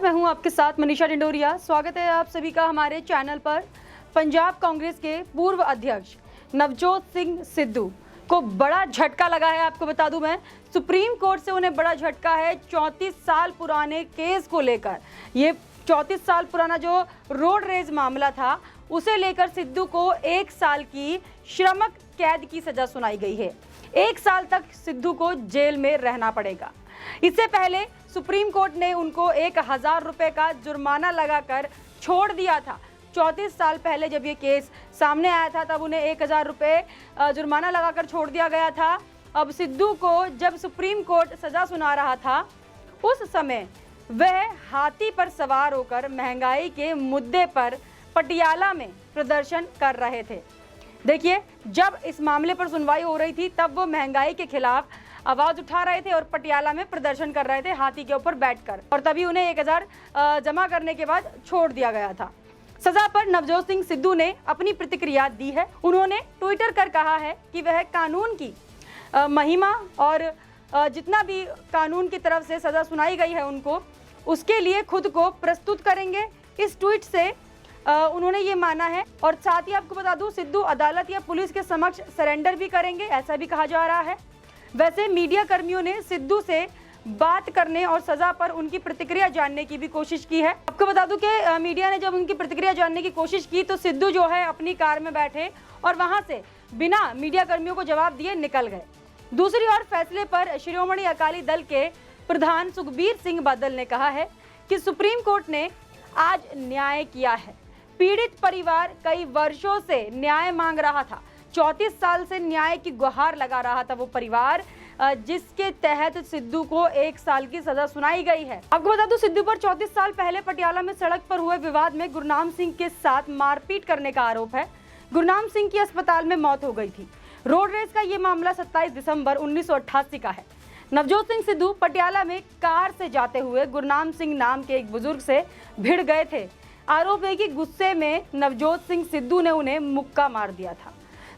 मैं हूं आपके साथ मनीषा डिंडोरिया। स्वागत है आप सभी का हमारे चैनल पर। पंजाब कांग्रेस के पूर्व अध्यक्ष नवजोत सिंह सिद्धू को बड़ा झटका लगा है। आपको बता दूं मैं, सुप्रीम कोर्ट से उन्हें बड़ा झटका है 34 साल पुराने केस को लेकर। ये 34 साल पुराना जो रोड रेज मामला था उसे लेकर सिद्धू को 1 साल की श्रमिक कैद की सजा सुनाई गई है। 1 साल तक सिद्धू को जेल में रहना पड़ेगा। इससे पहले सुप्रीम कोर्ट ने उनको 1000 रुपए का जुर्माना लगाकर छोड़ दिया था। 34 साल पहले जब ये केस सामने आया था तब उन्हें 1000 रुपए जुर्माना लगाकर छोड़ दिया गया था। अब सिद्धू को जब सुप्रीम कोर्ट सजा सुना रहा था उस समय वह हाथी पर सवार होकर महंगाई के मुद्दे पर पटियाला में प्रदर्शन कर रहे थे। देखिए, जब इस मामले पर सुनवाई हो रही थी तब वो महंगाई के खिलाफ आवाज उठा रहे थे और पटियाला में प्रदर्शन कर रहे थे हाथी के ऊपर बैठकर, और तभी उन्हें 1000 जमा करने के बाद छोड़ दिया गया था। सजा पर नवजोत सिंह सिद्धू ने अपनी प्रतिक्रिया दी है। उन्होंने ट्विटर कर कहा है कि वह कानून की महिमा और जितना भी कानून की तरफ से सजा सुनाई गई है उनको, उसके लिए खुद को प्रस्तुत करेंगे। इस ट्वीट से उन्होंने ये माना है, और साथ ही आपको बता दूं, सिद्धू अदालत या पुलिस के समक्ष सरेंडर भी करेंगे, ऐसा भी कहा जा रहा है। वैसे मीडिया कर्मियों ने सिद्धू से बात करने और सजा पर उनकी प्रतिक्रिया जानने की भी कोशिश की है। आपको बता दूं कि मीडिया ने जब उनकी प्रतिक्रिया जानने की कोशिश की तो सिद्धू जो है अपनी कार में बैठे और वहां से बिना मीडिया कर्मियों को जवाब दिए निकल गए। दूसरी ओर फैसले पर शिरोमणि अकाली दल के प्रधान सुखबीर सिंह बादल ने कहा है कि सुप्रीम कोर्ट ने आज न्याय किया है। पीड़ित परिवार कई वर्षों से न्याय मांग रहा था। 34 साल से न्याय की गुहार लगा रहा था वो परिवार, जिसके तहत सिद्धू को 1 साल की सजा सुनाई गई है। आपको बता दूं, सिद्धू पर 34 साल पहले पटियाला में सड़क पर हुए विवाद में गुरनाम सिंह के साथ मारपीट करने का आरोप है। गुरनाम सिंह की अस्पताल में मौत हो गई थी। रोड रेस का ये मामला 27 दिसंबर 1988 का है। नवजोत सिंह सिद्धू पटियाला में कार से जाते हुए गुरनाम सिंह नाम के एक बुजुर्ग से भिड़ गए थे। आरोप है कि गुस्से में नवजोत सिंह सिद्धू ने उन्हें मुक्का मार दिया था,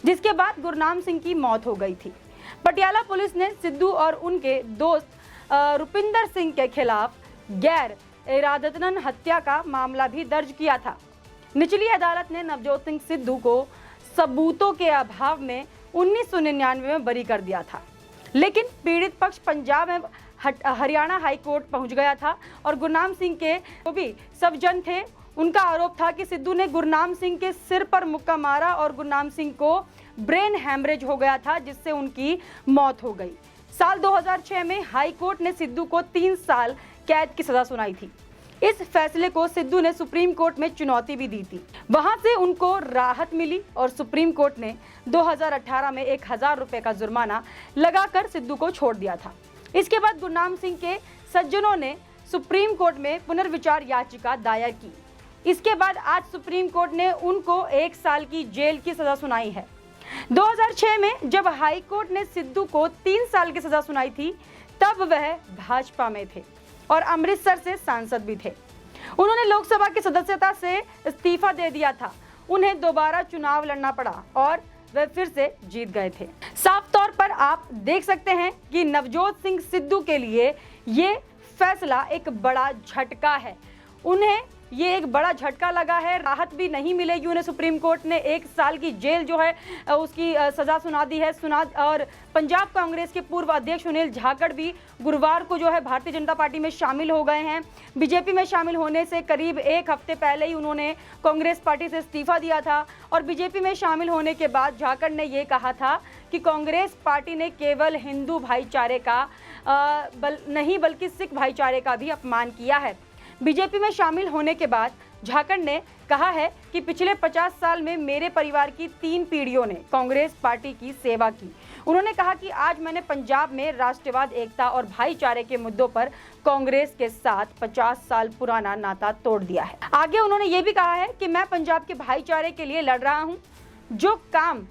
जिसके बाद गुरनाम सिंह की मौत हो गई थी। पटियाला पुलिस ने सिद्धू और उनके दोस्त रुपिंदर सिंह के खिलाफ गैर इरादतन हत्या का मामला भी दर्ज किया था। निचली अदालत ने नवजोत सिंह सिद्धू को सबूतों के अभाव में 1999 में बरी कर दिया था, लेकिन पीड़ित पक्ष पंजाब में हरियाणा हाई कोर्ट पहुंच गया था और गुरनाम सिंह के जो भी सब जन थे उनका आरोप था कि सिद्धू ने गुरनाम सिंह के सिर पर मुक्का मारा और गुरनाम सिंह को ब्रेन हैमरेज हो गया था, जिससे उनकी मौत हो गई। साल 2006 में हाई कोर्ट ने सिद्धू को 3 साल कैद की सजा सुनाई थी। इस फैसले को सिद्धू ने सुप्रीम कोर्ट में चुनौती भी दी थी। वहां से उनको राहत मिली और सुप्रीम कोर्ट ने 2018 में 1000 रुपए का जुर्माना लगाकर सिद्धू को छोड़ दिया था। इसके बाद गुरनाम सिंह के सज्जनों ने सुप्रीम कोर्ट में पुनर्विचार याचिका दायर की। इसके बाद आज सुप्रीम कोर्ट ने उनको 1 साल की जेल की सजा सुनाई है। 2006 में जब हाई कोर्ट ने सिद्धू को 3 साल की सजा सुनाई थी तब वह भाजपा में थे और अमृतसर से सांसद भी थे। उन्होंने लोकसभा की सदस्यता से इस्तीफा दे दिया था। उन्हें दोबारा चुनाव लड़ना पड़ा और वे फिर से जीत गए थे। साफ तौर पर आप देख सकते हैं कि नवजोत सिंह सिद्धू के लिए ये फैसला एक बड़ा झटका है। उन्हें ये एक बड़ा झटका लगा है। राहत भी नहीं मिलेगी उन्हें। सुप्रीम कोर्ट ने 1 साल की जेल जो है उसकी सजा सुना दी है। और पंजाब कांग्रेस के पूर्व अध्यक्ष सुनील जाखड़ भी गुरुवार को जो है भारतीय जनता पार्टी में शामिल हो गए हैं। बीजेपी में शामिल होने से करीब 1 हफ्ते पहले ही उन्होंने कांग्रेस पार्टी से इस्तीफा दिया था और बीजेपी में शामिल होने के बाद जाखड़ ने ये कहा था कि कांग्रेस पार्टी ने केवल हिंदू भाईचारे का नहीं बल्कि सिख भाईचारे का भी अपमान किया है। बीजेपी में शामिल होने के बाद जाखड़ ने कहा है कि पिछले 50 साल में मेरे परिवार की 3 पीढ़ियों ने कांग्रेस पार्टी की सेवा की। उन्होंने कहा कि आज मैंने पंजाब में राष्ट्रवाद, एकता और भाईचारे के मुद्दों पर कांग्रेस के साथ 50 साल पुराना नाता तोड़ दिया है। आगे उन्होंने ये भी कहा है कि मैं पंजाब के भाईचारे के लिए लड़ रहा हूँ। जो काम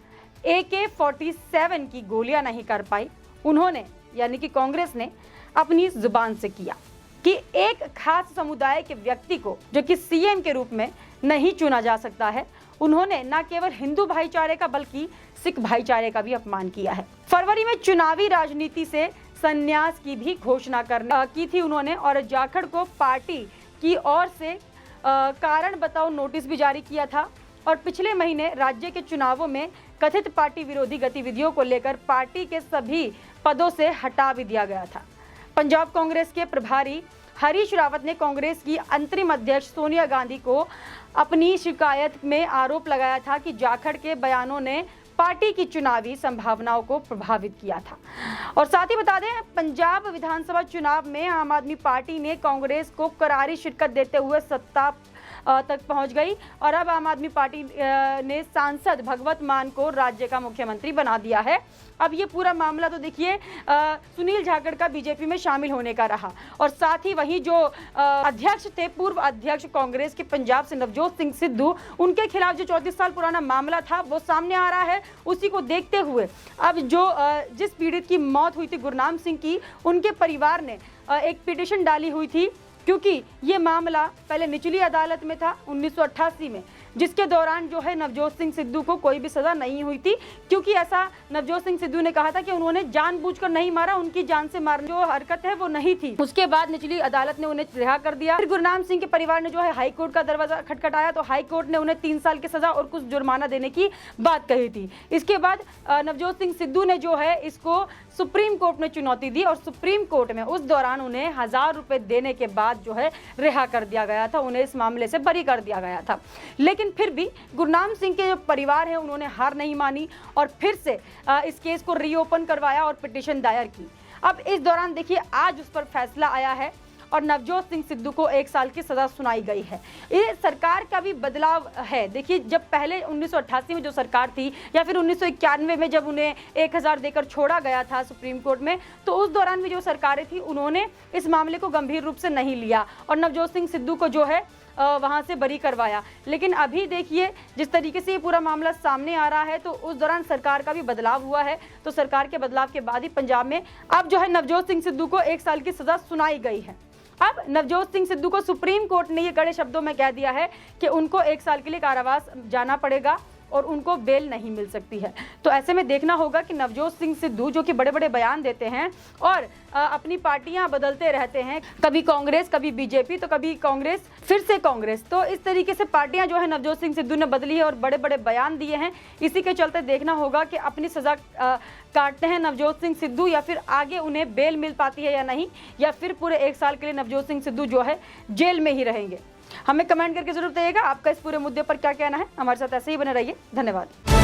AK-47 की गोलियां नहीं कर पाई, उन्होंने यानी कि कांग्रेस ने अपनी जुबान से किया कि एक खास समुदाय के व्यक्ति को जो कि सीएम के रूप में नहीं चुना जा सकता है, उन्होंने न केवल हिंदू भाईचारे का बल्कि सिख भाईचारे का भी अपमान किया है। फरवरी में चुनावी राजनीति से संन्यास की भी घोषणा की थी उन्होंने और जाखड़ को पार्टी की ओर से कारण बताओ नोटिस भी जारी किया था और पिछले महीने राज्य के चुनावों में कथित पार्टी विरोधी गतिविधियों को लेकर पार्टी के सभी पदों से हटा भी दिया गया था। पंजाब कांग्रेस के प्रभारी हरीश रावत ने कांग्रेस की अंतरिम अध्यक्ष सोनिया गांधी को अपनी शिकायत में आरोप लगाया था कि जाखड़ के बयानों ने पार्टी की चुनावी संभावनाओं को प्रभावित किया था। और साथ ही बता दें, पंजाब विधानसभा चुनाव में आम आदमी पार्टी ने कांग्रेस को करारी शिकस्त देते हुए सत्ता तक पहुंच गई और अब आम आदमी पार्टी ने सांसद भगवत मान को राज्य का मुख्यमंत्री बना दिया है। अब ये पूरा मामला तो देखिए सुनील जाखड़ का बीजेपी में शामिल होने का रहा और साथ ही वही जो अध्यक्ष थे, पूर्व अध्यक्ष कांग्रेस के पंजाब से नवजोत सिंह सिद्धू, उनके खिलाफ जो 34 साल पुराना मामला था वो सामने आ रहा है। उसी को देखते हुए अब जो जिस पीड़ित की मौत हुई थी गुरनाम सिंह की, उनके परिवार ने एक पिटीशन डाली हुई थी क्योंकि ये मामला पहले निचली अदालत में था 1988 में, जिसके दौरान जो है नवजोत सिंह सिद्धू को कोई भी सजा नहीं हुई थी, क्योंकि ऐसा नवजोत सिंह सिद्धू ने कहा था कि उन्होंने जानबूझकर नहीं मारा, उनकी जान से मारने जो हरकत है वो नहीं थी। उसके बाद निचली अदालत ने उन्हें रिहा कर दिया। फिर गुरनाम सिंह के परिवार ने जो है हाई कोर्ट का दरवाजा खटखटाया तो हाई कोर्ट ने उन्हें 3 साल की सजा और कुछ जुर्माना देने की बात कही थी। इसके बाद नवजोत सिंह सिद्धू ने जो है इसको सुप्रीम कोर्ट में चुनौती दी और सुप्रीम कोर्ट में उस दौरान उन्हें 1000 रुपए देने के बाद जो है रिहा कर दिया गया था, उन्हें इस मामले से बरी कर दिया गया था। लेकिन फिर भी गुरनाम सिंह के जो परिवार है उन्होंने हार नहीं मानी और फिर से इस केस को रीओपन करवाया और पिटीशन दायर की। अब इस दौरान देखिए आज उस पर फैसला आया है और नवजोत सिंह सिद्धू को 1 साल की सजा सुनाई गई है। ये सरकार का भी बदलाव है। देखिए जब पहले 1988 में जो सरकार थी या फिर 1991 में जब उन्हें 1000 देकर छोड़ा गया था सुप्रीम कोर्ट में, तो उस दौरान भी जो सरकारें थी उन्होंने इस मामले को गंभीर रूप से नहीं लिया और नवजोत सिंह सिद्धू को जो है वहां से बरी करवाया। लेकिन अभी देखिए जिस तरीके से ये पूरा मामला सामने आ रहा है तो उस दौरान सरकार का भी बदलाव हुआ है। तो सरकार के बदलाव के बाद ही पंजाब में अब जो है नवजोत सिंह सिद्धू को 1 साल की सजा सुनाई गई है। अब नवजोत सिंह सिद्धू को सुप्रीम कोर्ट ने ये कड़े शब्दों में कह दिया है कि उनको 1 साल के लिए कारावास जाना पड़ेगा और उनको बेल नहीं मिल सकती है। तो ऐसे में देखना होगा कि नवजोत सिंह सिद्धू जो कि बड़े बड़े बयान देते हैं और अपनी पार्टियां बदलते रहते हैं, कभी कांग्रेस कभी बीजेपी तो कभी कांग्रेस फिर से कांग्रेस, तो इस तरीके से पार्टियां जो है नवजोत सिंह सिद्धू ने बदली है और बड़े बड़े बयान दिए हैं। इसी के चलते देखना होगा कि अपनी सजा काटते हैं नवजोत सिंह सिद्धू या फिर आगे उन्हें बेल मिल पाती है या नहीं, या फिर पूरे 1 साल के लिए नवजोत सिंह सिद्धू जो है जेल में ही रहेंगे। हमें कमेंट करके जरूर बताइएगा आपका इस पूरे मुद्दे पर क्या कहना है। हमारे साथ ऐसे ही बने रहिए। धन्यवाद।